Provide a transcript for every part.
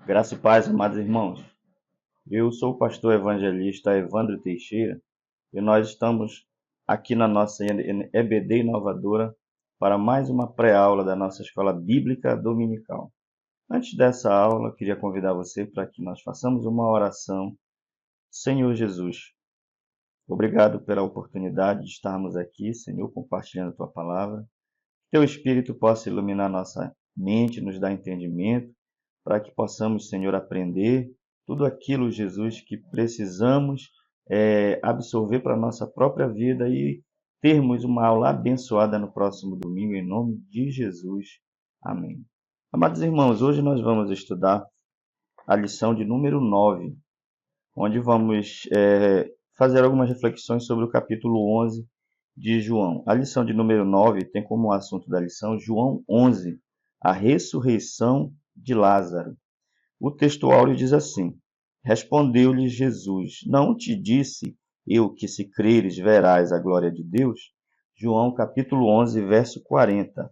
Graça e paz, amados irmãos. Eu sou o pastor evangelista Evandro Teixeira e nós estamos aqui na nossa EBD Inovadora para mais uma pré-aula da nossa Escola Bíblica Dominical. Antes dessa aula, queria convidar você para que nós façamos uma oração. Senhor Jesus, obrigado pela oportunidade de estarmos aqui, Senhor, compartilhando a Tua palavra. Que Teu Espírito possa iluminar nossa mente, nos dar entendimento, para que possamos, Senhor, aprender tudo aquilo, Jesus, que precisamos absorver para a nossa própria vida e termos uma aula abençoada no próximo domingo, em nome de Jesus. Amém. Amados irmãos, hoje nós vamos estudar a lição de número 9, onde vamos fazer algumas reflexões sobre o capítulo 11 de João. A lição de número 9 tem como assunto da lição João 11, a ressurreição de Lázaro. O texto áureo diz assim: Respondeu-lhe Jesus: Não te disse eu que se creres verás a glória de Deus? João capítulo 11, verso 40.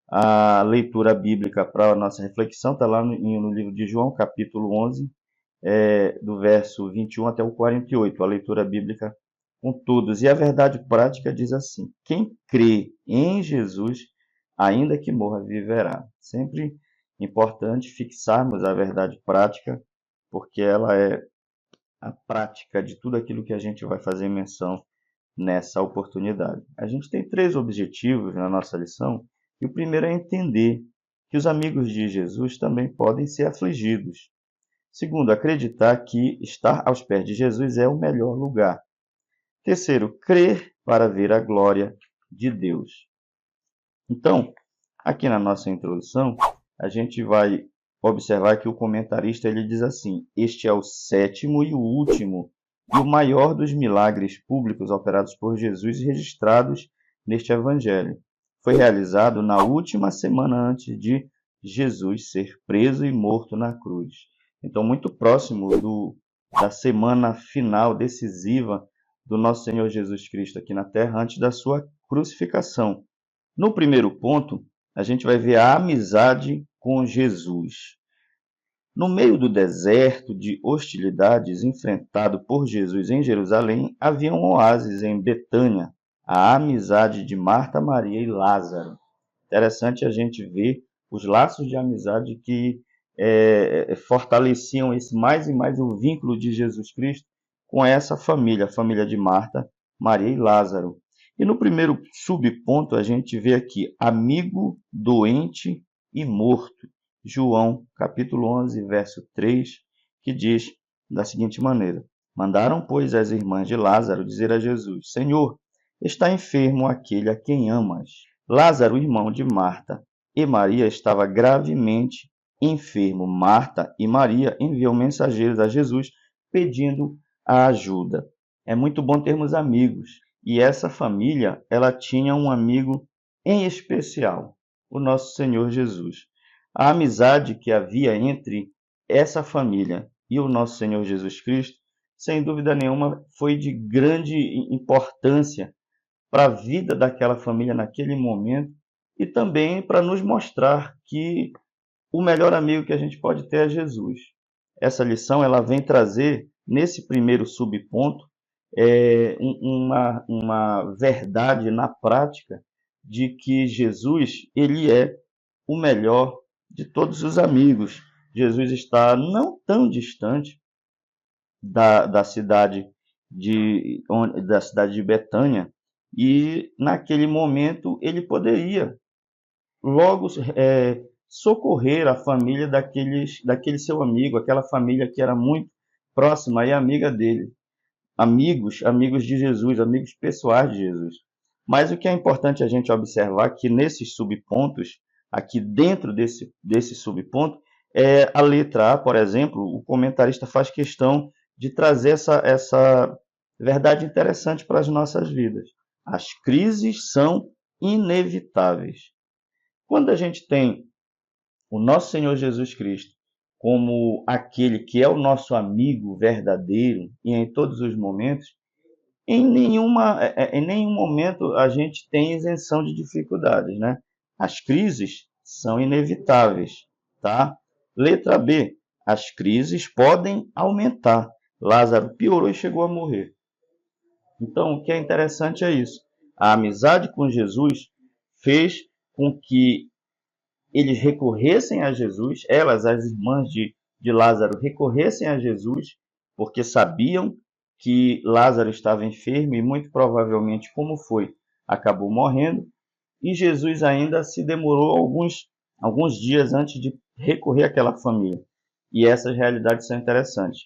A leitura bíblica para a nossa reflexão está lá no livro de João, capítulo 11, do verso 21 até o 48, a leitura bíblica com todos. E a verdade prática diz assim: quem crê em Jesus, ainda que morra, viverá. Sempre importante fixarmos a verdade prática, porque ela é a prática de tudo aquilo que a gente vai fazer menção nessa oportunidade. A gente tem 3 objetivos na nossa lição, e o primeiro é entender que os amigos de Jesus também podem ser afligidos. Segundo, acreditar que estar aos pés de Jesus é o melhor lugar. Terceiro, crer para ver a glória de Deus. Então, aqui na nossa introdução, a gente vai observar que o comentarista ele diz assim: este é o 7º e o último e o maior dos milagres públicos operados por Jesus e registrados neste evangelho. Foi realizado na última semana antes de Jesus ser preso e morto na cruz. Então, muito próximo da semana final decisiva do nosso Senhor Jesus Cristo aqui na terra, antes da sua crucificação. No primeiro ponto, a gente vai ver a amizade com Jesus. No meio do deserto de hostilidades enfrentado por Jesus em Jerusalém, havia um oásis em Betânia, a amizade de Marta, Maria e Lázaro. Interessante a gente ver os laços de amizade que fortaleciam mais e mais o vínculo de Jesus Cristo com essa família, a família de Marta, Maria e Lázaro. E no primeiro subponto a gente vê aqui amigo, doente e morto. João, capítulo 11, verso 3, que diz da seguinte maneira: Mandaram, pois, as irmãs de Lázaro dizer a Jesus: Senhor, está enfermo aquele a quem amas. Lázaro, irmão de Marta e Maria, estava gravemente enfermo. Marta e Maria enviam mensageiros a Jesus pedindo a ajuda. É muito bom termos amigos. E essa família, ela tinha um amigo em especial, o nosso Senhor Jesus. A amizade que havia entre essa família e o nosso Senhor Jesus Cristo, sem dúvida nenhuma, foi de grande importância para a vida daquela família naquele momento e também para nos mostrar que o melhor amigo que a gente pode ter é Jesus. Essa lição ela vem trazer, nesse primeiro subponto, uma verdade na prática de que Jesus ele é o melhor de todos os amigos. Jesus está não tão distante da cidade de Betânia, e naquele momento ele poderia logo socorrer a família daquele seu amigo, aquela família que era muito próxima e amiga dele. Amigos de Jesus, amigos pessoais de Jesus. Mas o que é importante a gente observar que nesses subpontos, aqui dentro desse subponto, a letra A, por exemplo, o comentarista faz questão de trazer essa verdade interessante para as nossas vidas. As crises são inevitáveis. Quando a gente tem o nosso Senhor Jesus Cristo como aquele que é o nosso amigo verdadeiro e em todos os momentos, em nenhum momento a gente tem isenção de dificuldades, né? As crises são inevitáveis, tá? Letra B, as crises podem aumentar. Lázaro piorou e chegou a morrer. Então, o que é interessante é isso. A amizade com Jesus fez com que eles recorressem a Jesus, elas, as irmãs de Lázaro, recorressem a Jesus, porque sabiam que Lázaro estava enfermo e muito provavelmente, como foi, acabou morrendo, e Jesus ainda se demorou alguns dias antes de recorrer àquela família. E essas realidades são interessantes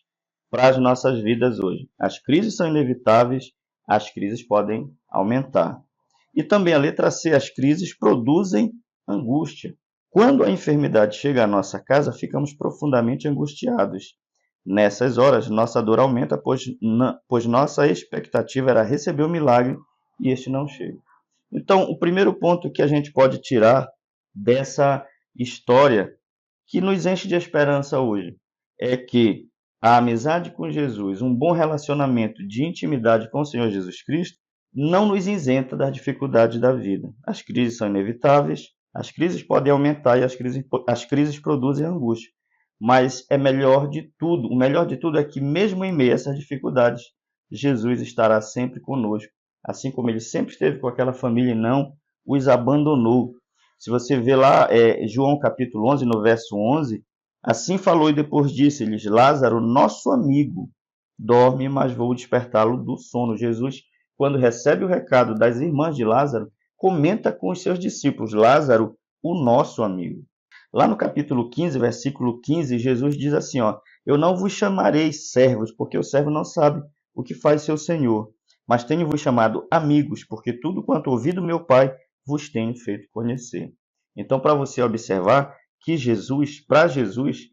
para as nossas vidas hoje. As crises são inevitáveis, as crises podem aumentar. E também a letra C, as crises produzem angústia. Quando a enfermidade chega à nossa casa, ficamos profundamente angustiados. Nessas horas, nossa dor aumenta, pois nossa expectativa era receber o milagre e este não chega. Então, o primeiro ponto que a gente pode tirar dessa história que nos enche de esperança hoje é que a amizade com Jesus, um bom relacionamento de intimidade com o Senhor Jesus Cristo, não nos isenta das dificuldades da vida. As crises são inevitáveis, as crises podem aumentar e as crises produzem angústia. Mas é melhor de tudo, o melhor de tudo é que mesmo em meio a essas dificuldades, Jesus estará sempre conosco, assim como ele sempre esteve com aquela família e não os abandonou. Se você vê lá, João capítulo 11, no verso 11, assim falou e depois disse-lhes, Lázaro, nosso amigo, dorme, mas vou despertá-lo do sono. Jesus, quando recebe o recado das irmãs de Lázaro, comenta com os seus discípulos, Lázaro, o nosso amigo. Lá no capítulo 15, versículo 15, Jesus diz assim, ó, eu não vos chamarei servos, porque o servo não sabe o que faz seu senhor, mas tenho-vos chamado amigos, porque tudo quanto ouvi do meu Pai vos tenho feito conhecer. Então, para você observar que Jesus, para Jesus,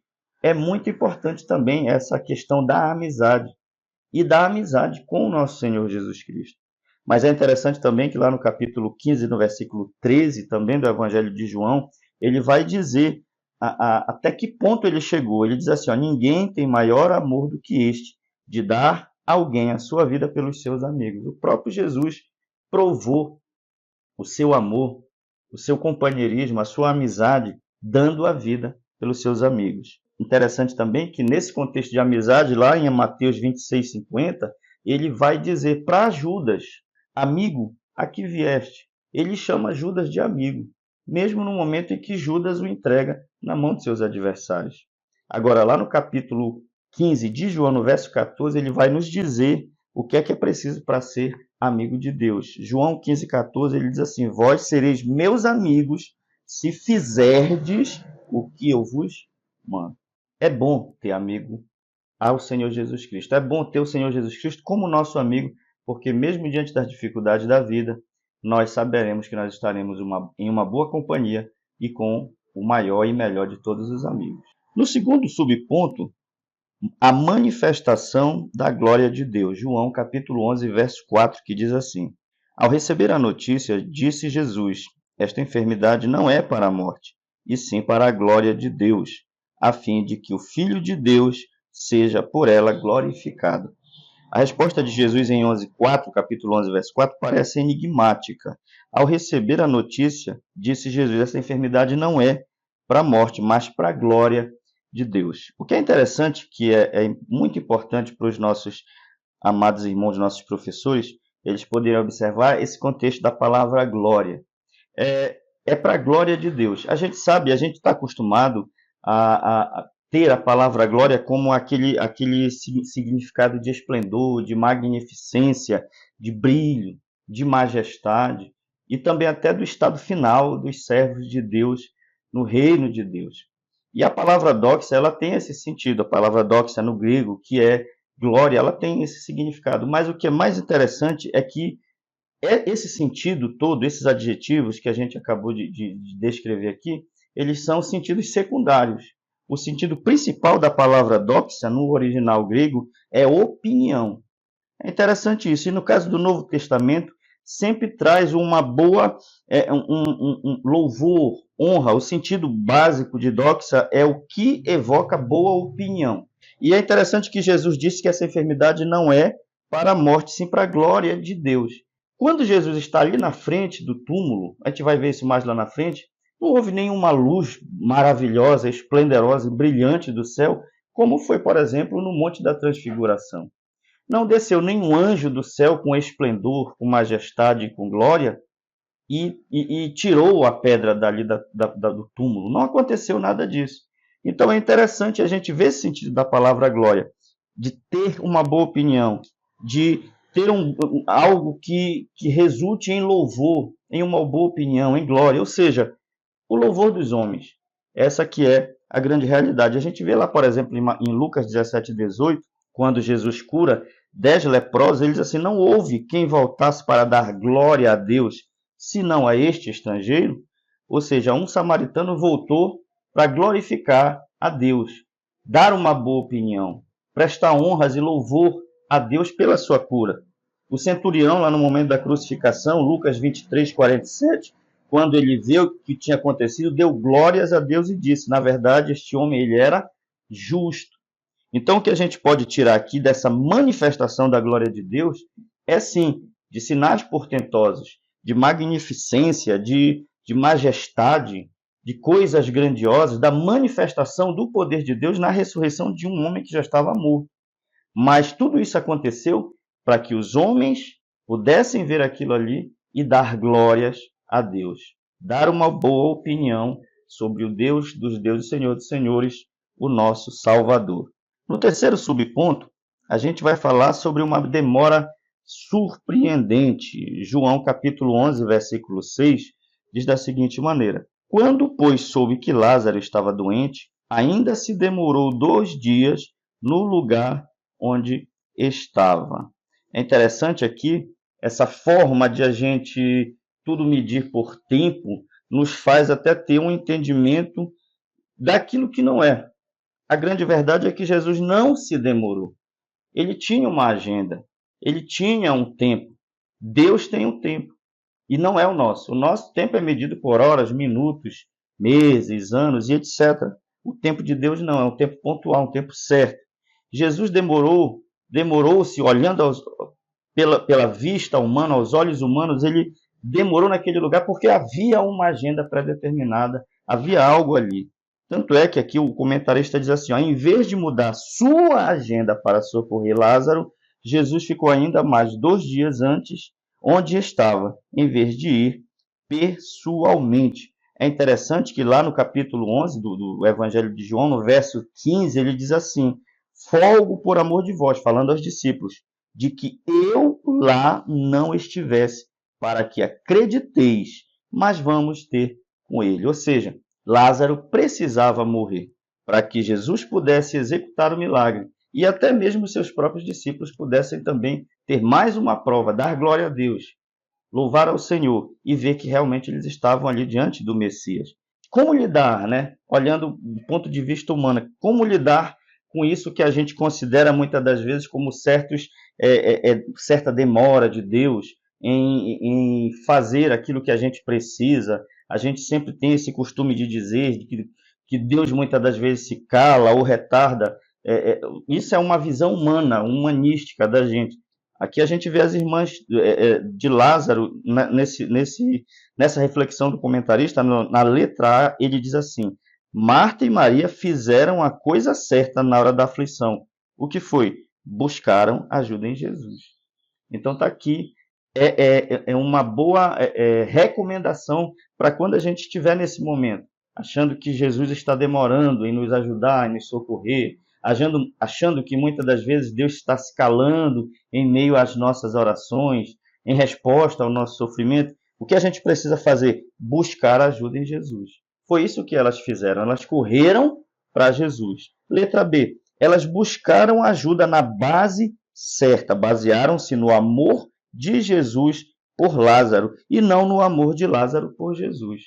é muito importante também essa questão da amizade e da amizade com o nosso Senhor Jesus Cristo. Mas é interessante também que lá no capítulo 15, no versículo 13, também do Evangelho de João, ele vai dizer até que ponto ele chegou. Ele diz assim, ó, ninguém tem maior amor do que este, de dar alguém a sua vida pelos seus amigos. O próprio Jesus provou o seu amor, o seu companheirismo, a sua amizade, dando a vida pelos seus amigos. Interessante também que nesse contexto de amizade, lá em Mateus 26:50, ele vai dizer para Judas, amigo, a que vieste? Ele chama Judas de amigo, mesmo no momento em que Judas o entrega na mão de seus adversários. Agora, lá no capítulo 15 de João, no verso 14, ele vai nos dizer o que é preciso para ser amigo de Deus. João 15:14, ele diz assim, vós sereis meus amigos se fizerdes o que eu vos mando. É bom ter amigo ao Senhor Jesus Cristo. É bom ter o Senhor Jesus Cristo como nosso amigo, porque mesmo diante das dificuldades da vida, nós saberemos que nós estaremos em uma boa companhia e com o maior e melhor de todos os amigos. No segundo subponto, a manifestação da glória de Deus. João capítulo 11, verso 4, que diz assim, ao receber a notícia, disse Jesus, esta enfermidade não é para a morte, e sim para a glória de Deus, a fim de que o Filho de Deus seja por ela glorificado. A resposta de Jesus em 11:4, capítulo 11, verso 4, parece enigmática. Ao receber a notícia, disse Jesus, essa enfermidade não é para a morte, mas para a glória de Deus. O que é interessante, que é muito importante para os nossos amados irmãos, nossos professores, eles poderem observar esse contexto da palavra glória. É para a glória de Deus. A gente sabe, a gente está acostumado a ter a palavra glória como aquele significado de esplendor, de magnificência, de brilho, de majestade, e também até do estado final dos servos de Deus no reino de Deus. E a palavra doxa, ela tem esse sentido, a palavra doxa no grego, que é glória, ela tem esse significado. Mas o que é mais interessante é que esse sentido todo, esses adjetivos que a gente acabou de descrever aqui, eles são sentidos secundários. O sentido principal da palavra doxa, no original grego, é opinião. É interessante isso. E no caso do Novo Testamento, sempre traz uma boa, um louvor, honra. O sentido básico de doxa é o que evoca boa opinião. E é interessante que Jesus disse que essa enfermidade não é para a morte, sim para a glória de Deus. Quando Jesus está ali na frente do túmulo, a gente vai ver isso mais lá na frente, não houve nenhuma luz maravilhosa, esplendorosa e brilhante do céu, como foi, por exemplo, no Monte da Transfiguração. Não desceu nenhum anjo do céu com esplendor, com majestade e com glória e tirou a pedra dali do túmulo. Não aconteceu nada disso. Então é interessante a gente ver esse sentido da palavra glória, de ter uma boa opinião, de ter algo que resulte em louvor, em uma boa opinião, em glória, ou seja, o louvor dos homens. Essa que é a grande realidade. A gente vê lá, por exemplo, em Lucas 17:18, quando Jesus cura 10 leprosos, ele diz assim: não houve quem voltasse para dar glória a Deus, senão a este estrangeiro. Ou seja, um samaritano voltou para glorificar a Deus, dar uma boa opinião, prestar honras e louvor a Deus pela sua cura. O centurião, lá no momento da crucificação, Lucas 23:47, quando ele viu o que tinha acontecido, deu glórias a Deus e disse: na verdade, este homem ele era justo. Então, o que a gente pode tirar aqui dessa manifestação da glória de Deus é, sim, de sinais portentosos, de magnificência, de majestade, de coisas grandiosas, da manifestação do poder de Deus na ressurreição de um homem que já estava morto. Mas tudo isso aconteceu para que os homens pudessem ver aquilo ali e dar glórias a Deus, dar uma boa opinião sobre o Deus dos deuses, Senhor dos senhores, o nosso Salvador. No terceiro subponto, a gente vai falar sobre uma demora surpreendente. João capítulo 11, versículo 6, diz da seguinte maneira: quando, pois, soube que Lázaro estava doente, ainda se demorou 2 dias no lugar onde estava. É interessante aqui, essa forma de a gente tudo medir por tempo, nos faz até ter um entendimento daquilo que não é. A grande verdade é que Jesus não se demorou. Ele tinha uma agenda, ele tinha um tempo. Deus tem um tempo, e não é o nosso. O nosso tempo é medido por horas, minutos, meses, anos e etc. O tempo de Deus não, é um tempo pontual, um tempo certo. Jesus demorou-se, olhando pela vista humana, aos olhos humanos, ele demorou naquele lugar porque havia uma agenda pré-determinada, havia algo ali. Tanto é que aqui o comentarista diz assim, ó, em vez de mudar sua agenda para socorrer Lázaro, Jesus ficou ainda mais 2 dias antes onde estava, em vez de ir pessoalmente. É interessante que lá no capítulo 11 do Evangelho de João, no verso 15, ele diz assim: folgo por amor de vós, falando aos discípulos, de que eu lá não estivesse, para que acrediteis, mas vamos ter com ele. Ou seja, Lázaro precisava morrer para que Jesus pudesse executar o milagre e até mesmo seus próprios discípulos pudessem também ter mais uma prova, dar glória a Deus, louvar ao Senhor e ver que realmente eles estavam ali diante do Messias. Como lidar, né? Olhando do ponto de vista humano, como lidar com isso que a gente considera muitas das vezes como certa demora de Deus em fazer aquilo que a gente precisa. A gente sempre tem esse costume de dizer que Deus muitas das vezes se cala ou retarda. Isso é uma visão humana, humanística da gente. Aqui a gente vê as irmãs de Lázaro, nessa reflexão do comentarista, na letra A, ele diz assim: Marta e Maria fizeram a coisa certa na hora da aflição. O que foi? Buscaram ajuda em Jesus. Então está aqui, uma boa recomendação para quando a gente estiver nesse momento, achando que Jesus está demorando em nos ajudar, em nos socorrer, achando que muitas das vezes Deus está se calando em meio às nossas orações, em resposta ao nosso sofrimento. O que a gente precisa fazer? Buscar ajuda em Jesus. Foi isso que elas fizeram, elas correram para Jesus. Letra B, elas buscaram ajuda na base certa, basearam-se no amor de Jesus por Lázaro e não no amor de Lázaro por Jesus.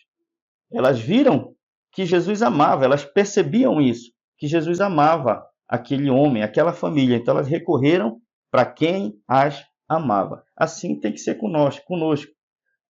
Elas viram que Jesus amava, elas percebiam isso, que Jesus amava aquele homem, aquela família. Então elas recorreram para quem as amava. Assim tem que ser conosco.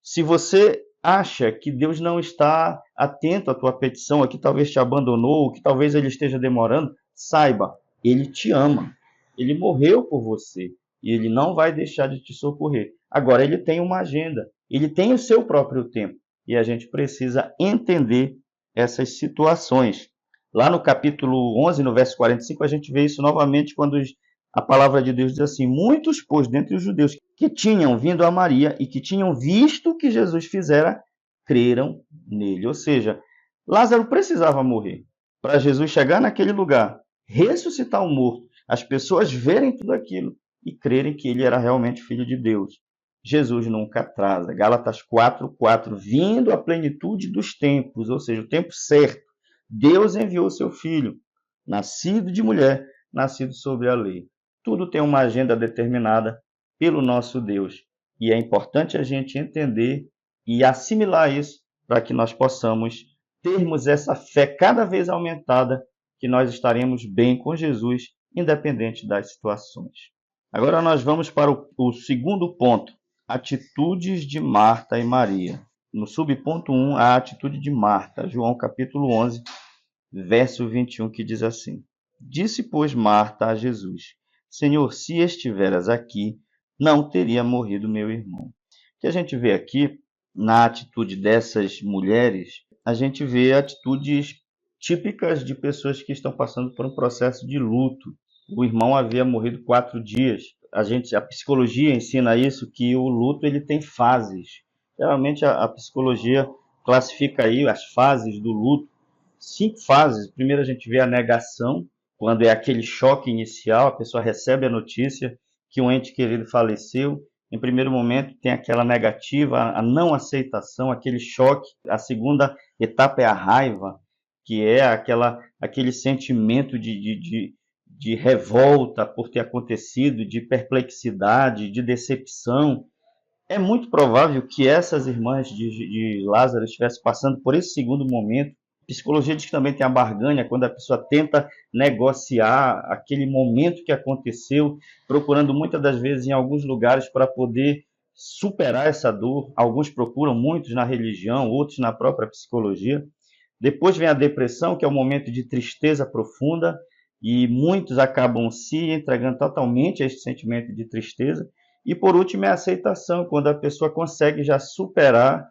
Se você acha que Deus não está atento à tua petição, que talvez te abandonou, que talvez ele esteja demorando, saiba, ele te ama. Ele morreu por você e ele não vai deixar de te socorrer. Agora, ele tem uma agenda, ele tem o seu próprio tempo e a gente precisa entender essas situações. Lá no capítulo 11, no verso 45, a gente vê isso novamente quando a palavra de Deus diz assim: muitos, pois, dentre os judeus que tinham vindo a Maria e que tinham visto o que Jesus fizera, creram nele. Ou seja, Lázaro precisava morrer para Jesus chegar naquele lugar, ressuscitar o morto, as pessoas verem tudo aquilo e crerem que ele era realmente filho de Deus. Jesus nunca atrasa. Gálatas 4:4, vindo à plenitude dos tempos, ou seja, o tempo certo, Deus enviou o seu filho, nascido de mulher, nascido sobre a lei. Tudo tem uma agenda determinada pelo nosso Deus. E é importante a gente entender e assimilar isso para que nós possamos termos essa fé cada vez aumentada, que nós estaremos bem com Jesus, independente das situações. Agora nós vamos para o segundo ponto, atitudes de Marta e Maria. No subponto 1, a atitude de Marta, João capítulo 11, verso 21, que diz assim: disse, pois, Marta a Jesus: Senhor, se estiveras aqui, não teria morrido meu irmão. O que a gente vê aqui, na atitude dessas mulheres, a gente vê atitudes típicas de pessoas que estão passando por um processo de luto. O irmão havia morrido 4 dias. A psicologia ensina isso, que o luto ele tem fases. Geralmente a psicologia classifica aí as fases do luto 5 fases. Primeiro a gente vê a negação, quando é aquele choque inicial, a pessoa recebe a notícia que um ente querido faleceu. Em primeiro momento tem aquela negativa, a não aceitação, aquele choque. A segunda etapa é a raiva, que é aquele sentimento de revolta por ter acontecido, de perplexidade, de decepção. É muito provável que essas irmãs de Lázaro estivessem passando por esse segundo momento. A psicologia diz que também tem a barganha, quando a pessoa tenta negociar aquele momento que aconteceu, procurando muitas das vezes em alguns lugares para poder superar essa dor. Alguns procuram, muitos na religião, outros na própria psicologia. Depois vem a depressão, que é um momento de tristeza profunda, e muitos acabam se entregando totalmente a esse sentimento de tristeza. E por último é a aceitação, quando a pessoa consegue já superar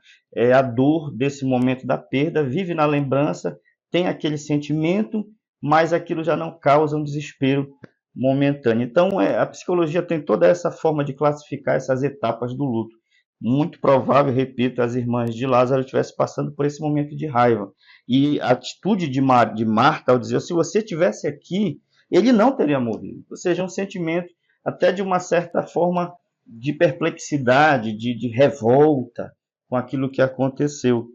a dor desse momento da perda, vive na lembrança, tem aquele sentimento, mas aquilo já não causa um desespero momentâneo. Então a psicologia tem toda essa forma de classificar essas etapas do luto. Muito provável, repito, as irmãs de Lázaro estivessem passando por esse momento de raiva. E a atitude de Marta ao dizer: se você estivesse aqui, ele não teria morrido. Ou seja, um sentimento até de uma certa forma de perplexidade, de revolta com aquilo que aconteceu.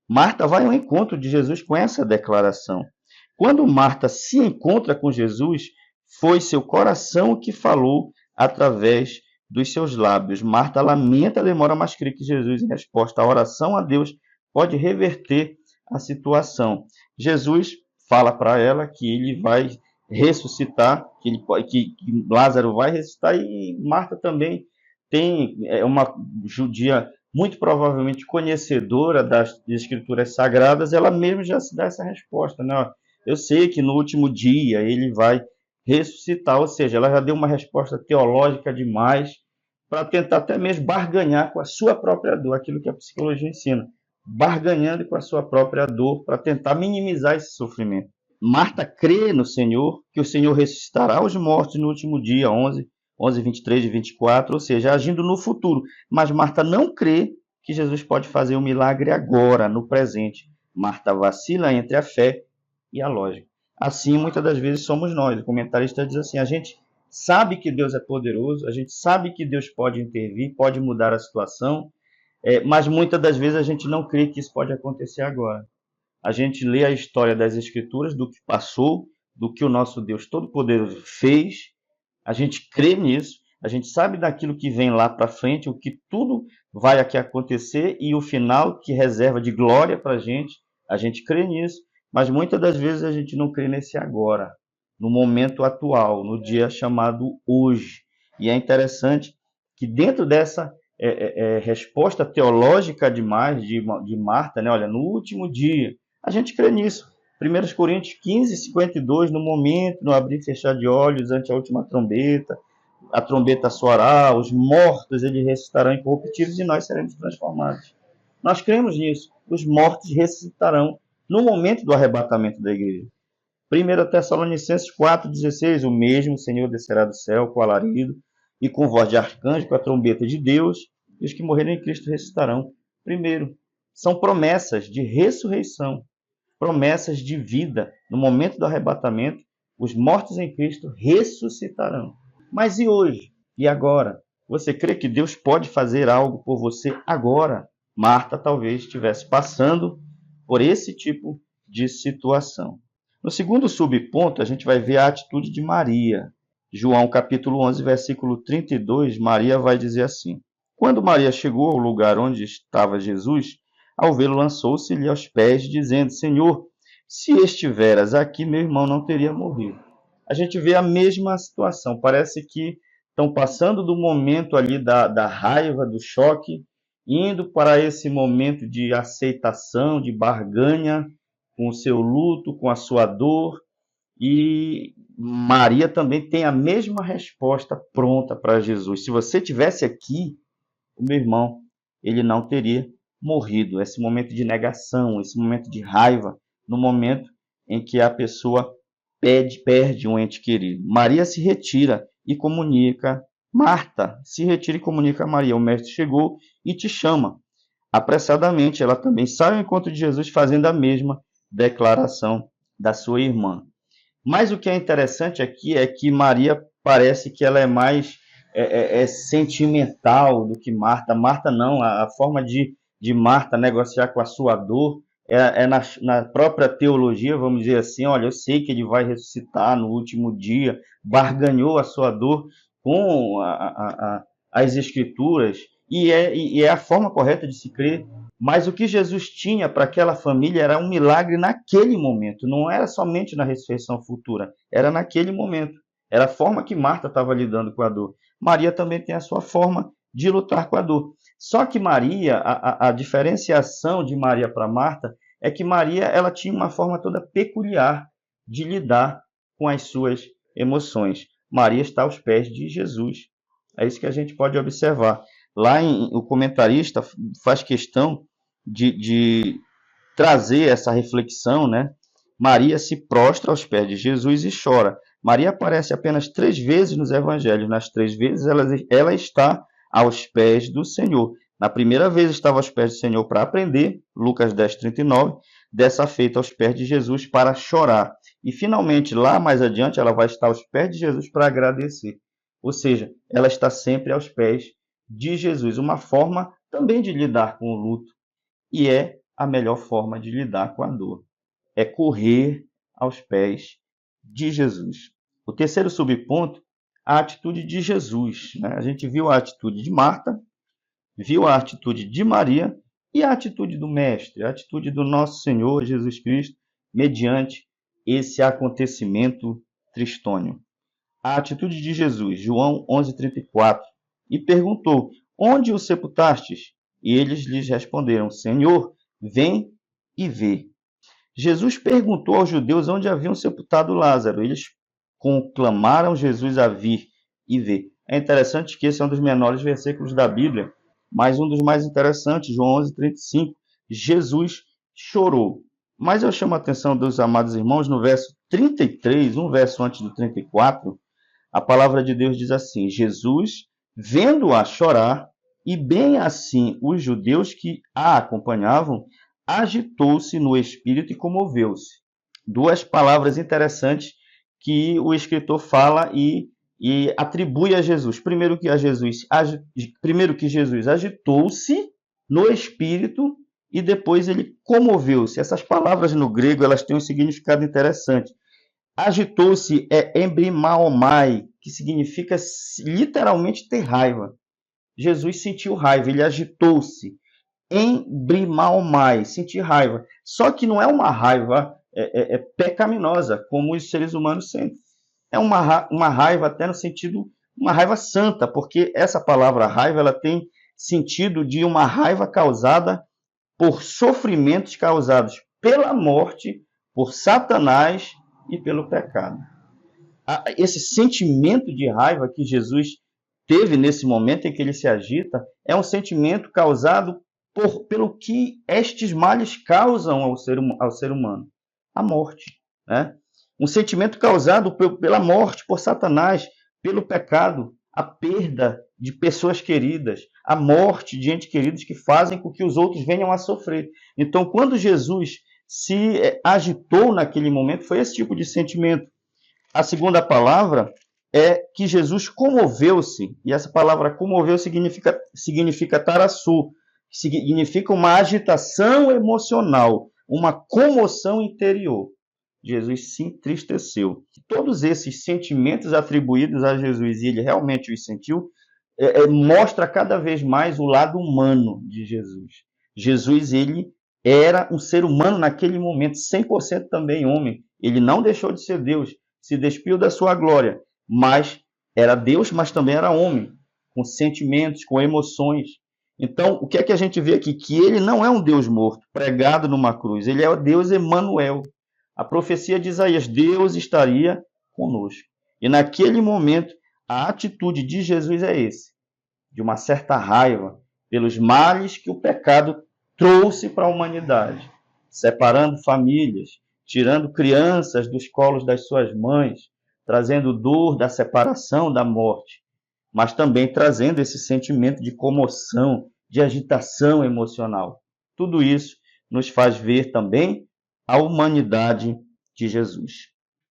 Marta vai ao encontro de Jesus com essa declaração. Quando Marta se encontra com Jesus, foi seu coração que falou através dos seus lábios. Marta lamenta a demora, mas crê que Jesus, em resposta à oração a Deus, pode reverter a situação. Jesus fala para ela que ele vai ressuscitar, que Lázaro vai ressuscitar, e Marta também é uma judia muito provavelmente conhecedora das escrituras sagradas, ela mesma já se dá essa resposta, né? Eu sei que no último dia ele vai ressuscitar, ou seja, ela já deu uma resposta teológica demais para tentar até mesmo barganhar com a sua própria dor, aquilo que a psicologia ensina, barganhando com a sua própria dor para tentar minimizar esse sofrimento. Marta crê no Senhor, que o Senhor ressuscitará os mortos no último dia, 11, 23 e 24, ou seja, agindo no futuro. Mas Marta não crê que Jesus pode fazer um milagre agora, no presente. Marta vacila entre a fé e a lógica. Assim, muitas das vezes somos nós. O comentarista diz assim: a gente sabe que Deus é poderoso, a gente sabe que Deus pode intervir, pode mudar a situação, mas muitas das vezes a gente não crê que isso pode acontecer agora. A gente lê a história das Escrituras, do que passou, do que o nosso Deus Todo-Poderoso fez, a gente crê nisso, a gente sabe daquilo que vem lá para frente, o que tudo vai aqui acontecer e o final que reserva de glória para a gente crê nisso, mas muitas das vezes a gente não crê nesse agora, no momento atual, no dia chamado hoje. E é interessante que dentro dessa resposta teológica demais de Marta, né? Olha, no último dia, a gente crê nisso. 1 Coríntios 15, 52, no momento, no abrir e fechar de olhos, ante a última trombeta, a trombeta soará, os mortos eles ressuscitarão incorruptíveis e nós seremos transformados. Nós cremos nisso. Os mortos ressuscitarão no momento do arrebatamento da igreja. 1 Tessalonicenses 4,16, o mesmo Senhor descerá do céu com alarido e com voz de arcanjo, com a trombeta de Deus, e os que morreram em Cristo ressuscitarão. Primeiro, são promessas de ressurreição, promessas de vida. No momento do arrebatamento, os mortos em Cristo ressuscitarão. Mas e hoje? E agora? Você crê que Deus pode fazer algo por você agora? Marta talvez estivesse passando por esse tipo de situação. No segundo subponto, a gente vai ver a atitude de Maria. João capítulo 11, versículo 32, Maria vai dizer assim: Quando Maria chegou ao lugar onde estava Jesus, ao vê-lo lançou-se-lhe aos pés, dizendo: Senhor, se estiveras aqui, meu irmão não teria morrido. A gente vê a mesma situação. Parece que estão passando do momento ali da raiva, do choque, indo para esse momento de aceitação, de barganha com o seu luto, com a sua dor. E Maria também tem a mesma resposta pronta para Jesus. Se você tivesse aqui, o meu irmão, ele não teria morrido. Esse momento de negação, esse momento de raiva, no momento em que a pessoa perde um ente querido. Maria se retira e comunica. Marta se retira e comunica a Maria: o mestre chegou e te chama. Apressadamente, ela também sai ao encontro de Jesus, fazendo a mesma declaração da sua irmã. Mas o que é interessante aqui é que Maria parece que ela é mais sentimental do que Marta. Marta não, a forma de Marta negociar com a sua dor na própria teologia, vamos dizer assim: olha, eu sei que ele vai ressuscitar no último dia, barganhou a sua dor com as escrituras, e é a forma correta de se crer. Mas o que Jesus tinha para aquela família era um milagre naquele momento, não era somente na ressurreição futura, era naquele momento. Era a forma que Marta estava lidando com a dor. Maria também tem a sua forma de lutar com a dor. Só que Maria, a diferenciação de Maria para Marta é que Maria ela tinha uma forma toda peculiar de lidar com as suas emoções. Maria está aos pés de Jesus. É isso que a gente pode observar. Lá o comentarista faz questão de trazer essa reflexão, né? Maria se prostra aos pés de Jesus e chora. Maria aparece apenas 3 vezes nos evangelhos. Nas 3 vezes ela está aos pés do Senhor. Na primeira vez estava aos pés do Senhor para aprender, Lucas 10, 39. Dessa feita aos pés de Jesus para chorar. E finalmente, lá mais adiante, ela vai estar aos pés de Jesus para agradecer. Ou seja, ela está sempre aos pés de Jesus. Uma forma também de lidar com o luto. E é a melhor forma de lidar com a dor. É correr aos pés de Jesus. O terceiro subponto, a atitude de Jesus. Né? A gente viu a atitude de Marta, viu a atitude de Maria e a atitude do Mestre, a atitude do nosso Senhor Jesus Cristo, mediante esse acontecimento tristônio. A atitude de Jesus, João 11:34, e perguntou: onde o sepultastes? E eles lhes responderam: Senhor, vem e vê. Jesus perguntou aos judeus onde haviam sepultado Lázaro. Eles conclamaram Jesus a vir e ver. É interessante que esse é um dos menores versículos da Bíblia, mas um dos mais interessantes, João 11:35. Jesus chorou. Mas eu chamo a atenção dos amados irmãos no verso 33, um verso antes do 34, a palavra de Deus diz assim: Jesus, vendo-a chorar, e bem assim os judeus que a acompanhavam, agitou-se no espírito e comoveu-se. 2 palavras interessantes que o escritor fala e atribui a Jesus. Primeiro que Jesus agitou-se no espírito e depois ele comoveu-se. Essas palavras no grego elas têm um significado interessante. Agitou-se é embrimaomai, que significa literalmente ter raiva. Jesus sentiu raiva, ele agitou-se. Embrimaomai, sentir raiva. Só que não é uma raiva pecaminosa, como os seres humanos sentem. É uma raiva até no sentido, uma raiva santa, porque essa palavra raiva ela tem sentido de uma raiva causada por sofrimentos causados pela morte, por Satanás e pelo pecado. Esse sentimento de raiva que Jesus teve nesse momento em que ele se agita é um sentimento causado pelo que estes males causam ao ser humano, a morte, né? Um sentimento causado pela morte, por Satanás, pelo pecado, a perda de pessoas queridas, a morte de entes queridos que fazem com que os outros venham a sofrer. Então, quando Jesus se agitou naquele momento, foi esse tipo de sentimento. A segunda palavra é que Jesus comoveu-se, e essa palavra comoveu significa tarassú, significa uma agitação emocional, uma comoção interior. Jesus se entristeceu. Todos esses sentimentos atribuídos a Jesus, e ele realmente os sentiu, mostra cada vez mais o lado humano de Jesus. Jesus, ele era um ser humano naquele momento, 100% também homem. Ele não deixou de ser Deus, se despiu da sua glória, mas era Deus, mas também era homem, com sentimentos, com emoções. Então, o que é que a gente vê aqui? Que ele não é um Deus morto, pregado numa cruz. Ele é o Deus Emanuel. A profecia de Isaías, Deus estaria conosco. E naquele momento, a atitude de Jesus é esse, de uma certa raiva pelos males que o pecado trouxe para a humanidade, separando famílias, tirando crianças dos colos das suas mães, trazendo dor da separação, da morte, mas também trazendo esse sentimento de comoção, de agitação emocional. Tudo isso nos faz ver também a humanidade de Jesus.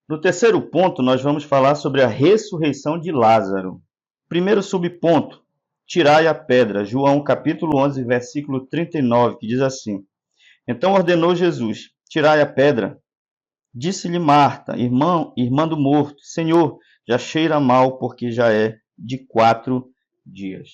No terceiro ponto, nós vamos falar sobre a ressurreição de Lázaro. Primeiro subponto, tirai a pedra. João capítulo 11, versículo 39, que diz assim: Então ordenou Jesus, tirai a pedra. Disse-lhe Marta, irmã do morto, Senhor, já cheira mal, porque já é de 4 dias.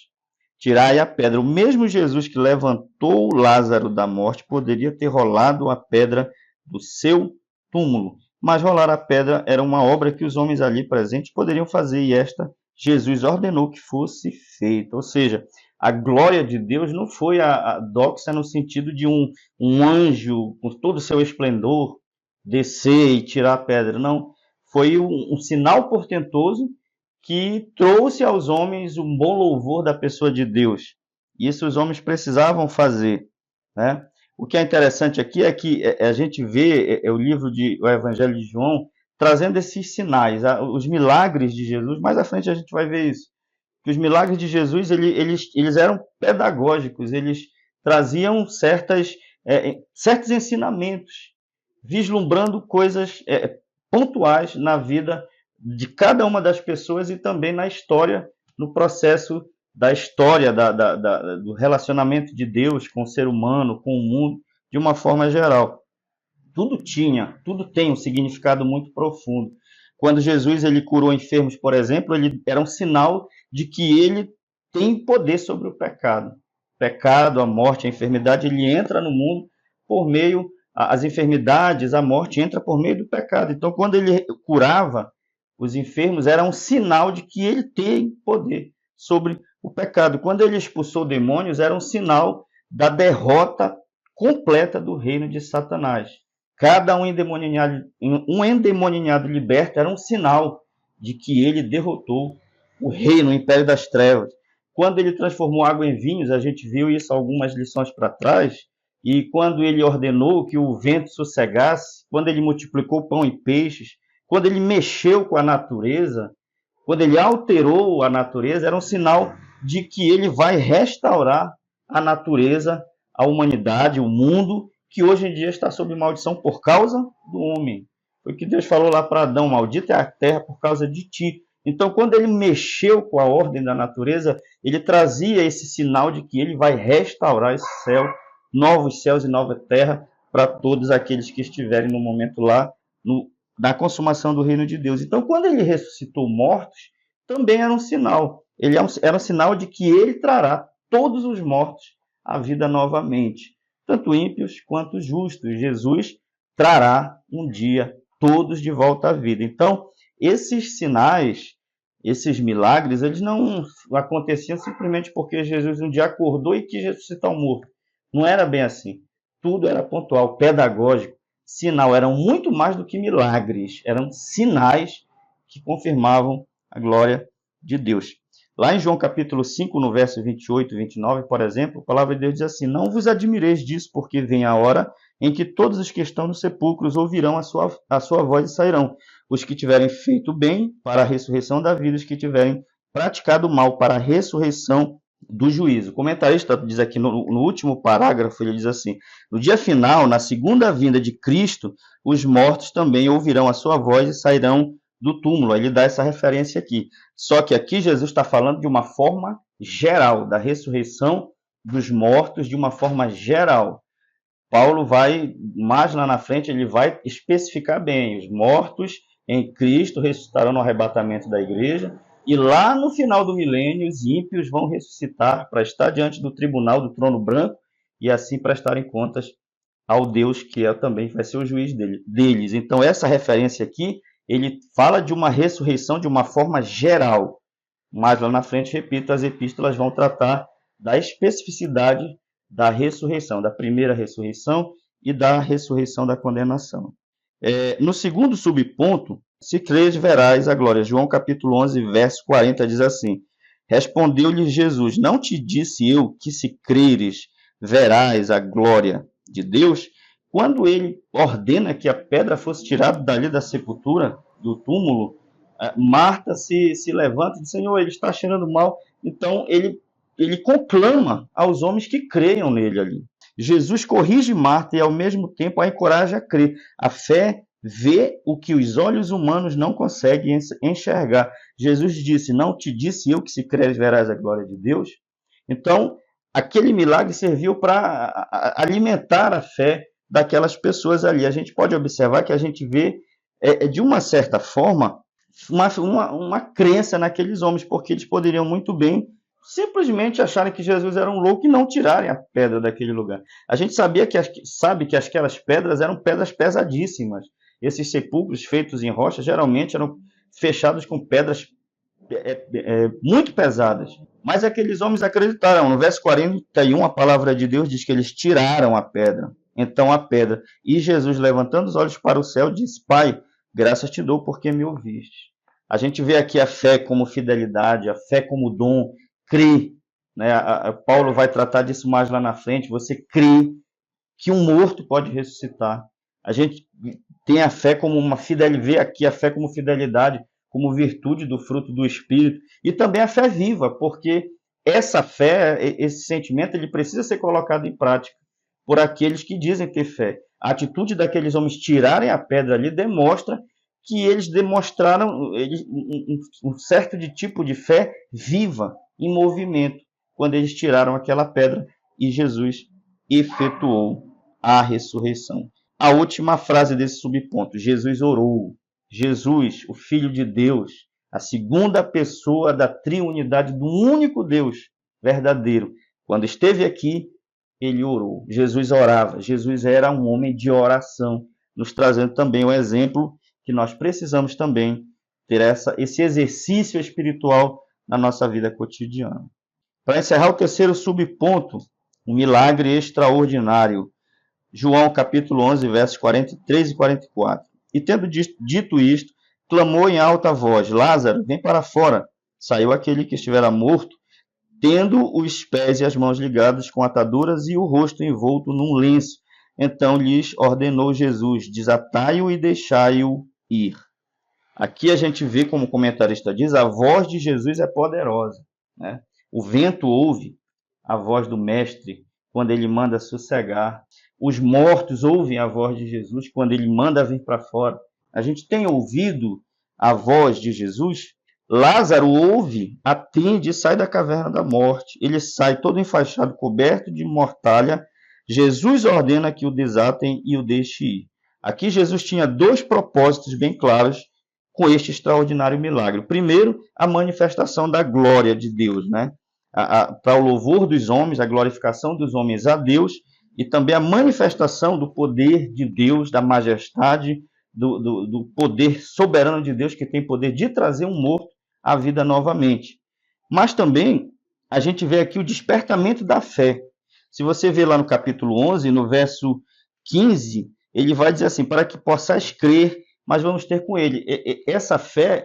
Tirai a pedra. O mesmo Jesus que levantou Lázaro da morte poderia ter rolado a pedra do seu túmulo, mas rolar a pedra era uma obra que os homens ali presentes poderiam fazer, e esta Jesus ordenou que fosse feita. Ou seja, a glória de Deus não foi a doxa no sentido de um anjo com todo o seu esplendor descer e tirar a pedra, não. Foi um sinal portentoso que trouxe aos homens um bom louvor da pessoa de Deus. Isso os homens precisavam fazer, né? O que é interessante aqui é que a gente vê o livro o Evangelho de João trazendo esses sinais, os milagres de Jesus. Mais à frente a gente vai ver isso. Que os milagres de Jesus eles eram pedagógicos, eles traziam certos ensinamentos, vislumbrando coisas pontuais na vida de cada uma das pessoas e também na história, no processo da história do relacionamento de Deus com o ser humano, com o mundo, de uma forma geral. Tudo tem um significado muito profundo. Quando Jesus ele curou enfermos, por exemplo, ele era um sinal de que ele tem poder sobre o pecado. O pecado, a morte, a enfermidade, ele entra no mundo por meio, as enfermidades, a morte entra por meio do pecado. Então, quando ele curava os enfermos, era um sinal de que ele tem poder sobre o pecado. Quando ele expulsou demônios, era um sinal da derrota completa do reino de Satanás. Cada um endemoniado liberto era um sinal de que ele derrotou o reino, o império das trevas. Quando ele transformou água em vinhos, a gente viu isso algumas lições para trás, e quando ele ordenou que o vento sossegasse, quando ele multiplicou pão e peixes, quando ele mexeu com a natureza, quando ele alterou a natureza, era um sinal de que ele vai restaurar a natureza, a humanidade, o mundo, que hoje em dia está sob maldição por causa do homem. Foi o que Deus falou lá para Adão: maldita é a terra por causa de ti. Então, quando ele mexeu com a ordem da natureza, ele trazia esse sinal de que ele vai restaurar esse céu, novos céus e nova terra, para todos aqueles que estiverem no momento lá, na consumação do reino de Deus. Então, quando ele ressuscitou mortos, também era um sinal. Era um sinal de que ele trará todos os mortos à vida novamente, tanto ímpios quanto justos. Jesus trará um dia todos de volta à vida. Então, esses sinais Esses milagres, eles não aconteciam simplesmente porque Jesus um dia acordou e quis ressuscitar o morto. Não era bem assim. Tudo era pontual, pedagógico, sinal. Eram muito mais do que milagres. Eram sinais que confirmavam a glória de Deus. Lá em João capítulo 5, no verso 28 e 29, por exemplo, a palavra de Deus diz assim: não vos admireis disso, porque vem a hora em que todos os que estão nos sepulcros ouvirão a sua voz e sairão. Os que tiverem feito bem para a ressurreição da vida, os que tiverem praticado mal para a ressurreição do juízo. O comentarista diz aqui no último parágrafo, ele diz assim: no dia final, na segunda vinda de Cristo, os mortos também ouvirão a sua voz e sairão do túmulo. Ele dá essa referência aqui. Só que aqui Jesus está falando de uma forma geral, da ressurreição dos mortos de uma forma geral. Paulo vai, mais lá na frente, ele vai especificar bem: os mortos em Cristo ressuscitarão no arrebatamento da igreja, e lá no final do milênio, os ímpios vão ressuscitar para estar diante do tribunal do trono branco e assim prestarem contas ao Deus que também vai ser o juiz deles. Então, essa referência aqui, ele fala de uma ressurreição de uma forma geral. Mas lá na frente, repito, as epístolas vão tratar da especificidade da ressurreição, da primeira ressurreição e da ressurreição da condenação. No segundo subponto, se creres, verás a glória. João capítulo 11, verso 40 diz assim: respondeu-lhe Jesus: não te disse eu que se creres, verás a glória de Deus? Quando ele ordena que a pedra fosse tirada dali da sepultura, do túmulo, Marta se levanta e diz: Senhor, ele está cheirando mal. Então ele conclama aos homens que creiam nele ali. Jesus corrige Marta e ao mesmo tempo a encoraja a crer. A fé vê o que os olhos humanos não conseguem enxergar. Jesus disse: não te disse eu que se creres verás a glória de Deus? Então, aquele milagre serviu para alimentar a fé daquelas pessoas ali. A gente pode observar que a gente vê, de uma certa forma, uma crença naqueles homens, porque eles poderiam muito bem simplesmente acharem que Jesus era um louco e não tirarem a pedra daquele lugar. A gente sabe que aquelas pedras eram pedras pesadíssimas. Esses sepulcros feitos em rocha geralmente eram fechados com pedras muito pesadas. Mas aqueles homens acreditaram. No verso 41, a palavra de Deus diz que eles tiraram a pedra. Então a pedra. E Jesus, levantando os olhos para o céu, disse: Pai, graças te dou porque me ouviste. A gente vê aqui a fé como fidelidade, a fé como dom, crê. Né? Paulo vai tratar disso mais lá na frente. Você crê que um morto pode ressuscitar. A gente tem a fé como uma fidelidade, vê aqui a fé como fidelidade, como virtude do fruto do Espírito, e também a fé viva, porque essa fé, esse sentimento, ele precisa ser colocado em prática por aqueles que dizem ter fé. A atitude daqueles homens tirarem a pedra ali demonstra que eles demonstraram um certo tipo de fé viva, em movimento, quando eles tiraram aquela pedra e Jesus efetuou a ressurreição. A última frase desse subponto: Jesus orou. Jesus, o Filho de Deus, a segunda pessoa da triunidade do único Deus verdadeiro, quando esteve aqui, ele orou. Jesus orava. Jesus era um homem de oração, nos trazendo também o exemplo que nós precisamos também ter esse exercício espiritual na nossa vida cotidiana. Para encerrar o terceiro subponto, um milagre extraordinário. João capítulo 11, versos 43 e 44. E tendo dito isto, clamou em alta voz: Lázaro, vem para fora. Saiu aquele que estivera morto, tendo os pés e as mãos ligados com ataduras e o rosto envolto num lenço. Então lhes ordenou Jesus: desatai-o e deixai-o ir. Aqui a gente vê, como o comentarista diz, a voz de Jesus é poderosa, né? O vento ouve a voz do Mestre quando ele manda sossegar. Os mortos ouvem a voz de Jesus quando ele manda vir para fora. A gente tem ouvido a voz de Jesus. Lázaro ouve, atende e sai da caverna da morte. Ele sai todo enfaixado, coberto de mortalha. Jesus ordena que o desatem e o deixe ir. Aqui Jesus tinha dois propósitos bem claros com este extraordinário milagre. Primeiro, a manifestação da glória de Deus, né? Para o louvor dos homens, a glorificação dos homens a Deus, e também a manifestação do poder de Deus, da majestade, do poder soberano de Deus, que tem poder de trazer um morto à vida novamente. Mas também a gente vê aqui o despertamento da fé. Se você vê lá no capítulo 11, no verso 15, ele vai dizer assim, para que possais crer, mas vamos ter com ele. Essa fé,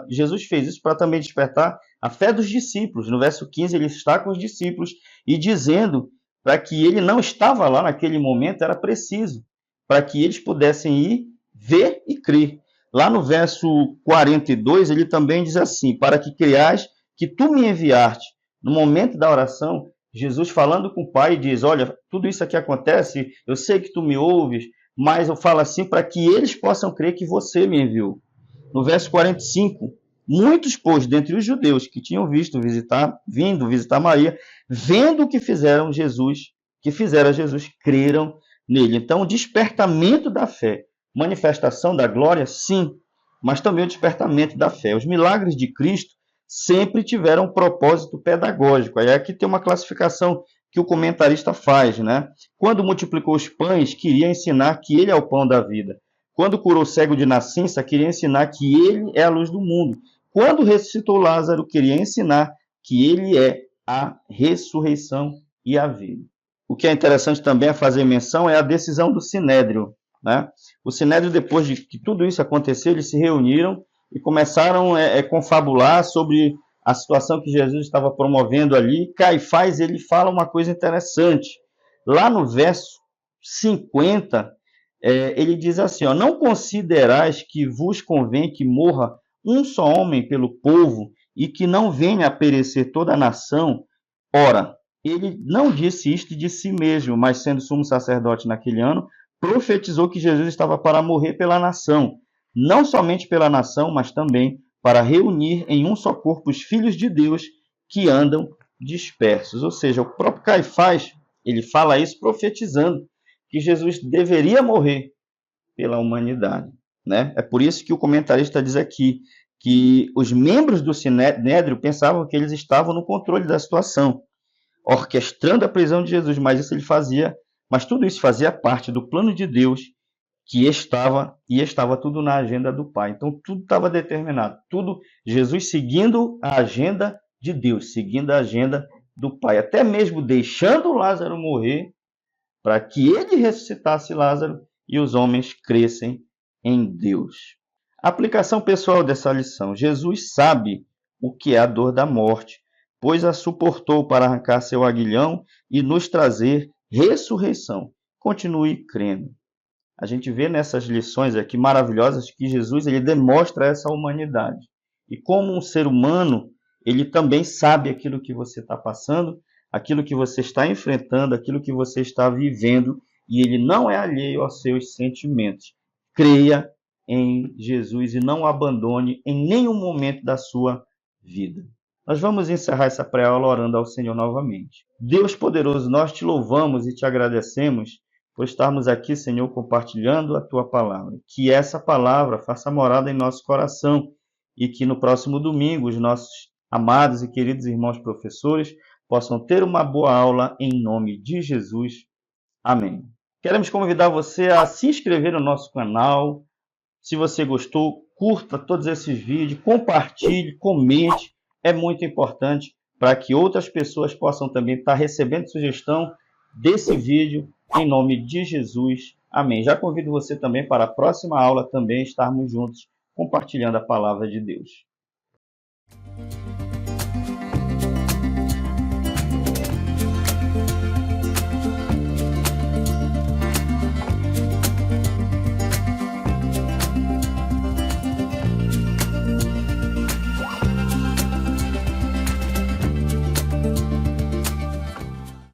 Jesus fez isso para também despertar a fé dos discípulos. No verso 15, ele está com os discípulos e dizendo para que ele não estava lá naquele momento, era preciso, para que eles pudessem ir, ver e crer. Lá no verso 42, ele também diz assim, para que creais que tu me enviaste. No momento da oração, Jesus falando com o Pai diz, olha, tudo isso aqui acontece, eu sei que tu me ouves, mas eu falo assim para que eles possam crer que você me enviou. No verso 45, muitos, pois, dentre os judeus que tinham vindo visitar Maria, vendo o que fizeram Jesus, creram nele. Então, o despertamento da fé, manifestação da glória, sim, mas também o despertamento da fé. Os milagres de Cristo sempre tiveram um propósito pedagógico. Aí aqui tem uma classificação que o comentarista faz, né? Quando multiplicou os pães, queria ensinar que ele é o pão da vida. Quando curou o cego de nascença, queria ensinar que ele é a luz do mundo. Quando ressuscitou Lázaro, queria ensinar que ele é a ressurreição e a vida. O que é interessante também a fazer menção é a decisão do Sinédrio, né? O Sinédrio, depois de que tudo isso aconteceu, eles se reuniram e começaram a confabular sobre a situação que Jesus estava promovendo ali. Caifás, ele fala uma coisa interessante. Lá no verso 50, ele diz assim, ó, não considerais que vos convém que morra um só homem pelo povo e que não venha a perecer toda a nação? Ora, ele não disse isto de si mesmo, mas sendo sumo sacerdote naquele ano, profetizou que Jesus estava para morrer pela nação, não somente pela nação, mas também para reunir em um só corpo os filhos de Deus que andam dispersos. Ou seja, o próprio Caifás, ele fala isso profetizando que Jesus deveria morrer pela humanidade, né? É por isso que o comentarista diz aqui que os membros do Sinédrio pensavam que eles estavam no controle da situação, orquestrando a prisão de Jesus, mas tudo isso fazia parte do plano de Deus que estava tudo na agenda do Pai. Então tudo estava determinado, tudo Jesus seguindo a agenda de Deus, seguindo a agenda do Pai, até mesmo deixando Lázaro morrer para que ele ressuscitasse Lázaro e os homens crescem em Deus. Aplicação pessoal dessa lição. Jesus sabe o que é a dor da morte, pois a suportou para arrancar seu aguilhão e nos trazer ressurreição. Continue crendo. A gente vê nessas lições aqui maravilhosas que Jesus ele demonstra essa humanidade. E como um ser humano, ele também sabe aquilo que você está passando, aquilo que você está enfrentando, aquilo que você está vivendo, e ele não é alheio aos seus sentimentos. Creia em Jesus e não o abandone em nenhum momento da sua vida. Nós vamos encerrar essa pré-aula orando ao Senhor novamente. Deus poderoso, nós te louvamos e te agradecemos por estarmos aqui, Senhor, compartilhando a Tua palavra. Que essa palavra faça morada em nosso coração e que no próximo domingo os nossos amados e queridos irmãos professores possam ter uma boa aula em nome de Jesus. Amém. Queremos convidar você a se inscrever no nosso canal. Se você gostou, curta todos esses vídeos, compartilhe, comente. É muito importante para que outras pessoas possam também estar recebendo sugestão desse vídeo em nome de Jesus. Amém. Já convido você também para a próxima aula também estarmos juntos compartilhando a palavra de Deus.